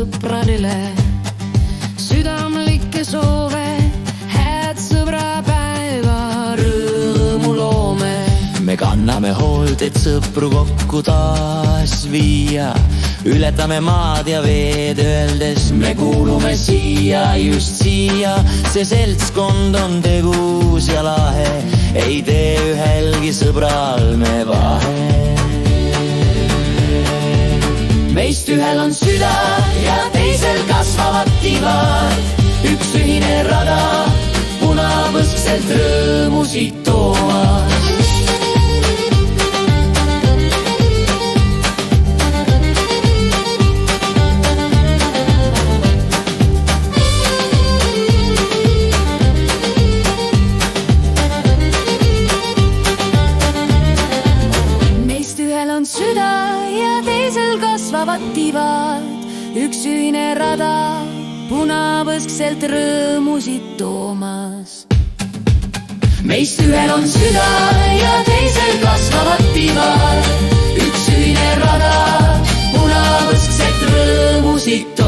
sõpradele südamlikke soove, hääd sõbrapäeva rõõmu loome. Me kanname hoolt, et sõpru kokku taas viia, ületame maad ja veed, öeldes me kuulume siia, just siia. See seltskond on tegus ja lahe, ei tee ühelgi sõbral me vahe. Meist ühel on süda ja teisel kasvavad tivad, üks ühine rada punapõskselt rõõmusid toomas. Meist ühel on süda ja teisel kasvavad tivad, üks ühine rada punapõskselt rõõmusid toomas. Meist ühel on süda ja teisel kasvavad tivad, üks ühine rada punapõskselt rõõmusid toomas.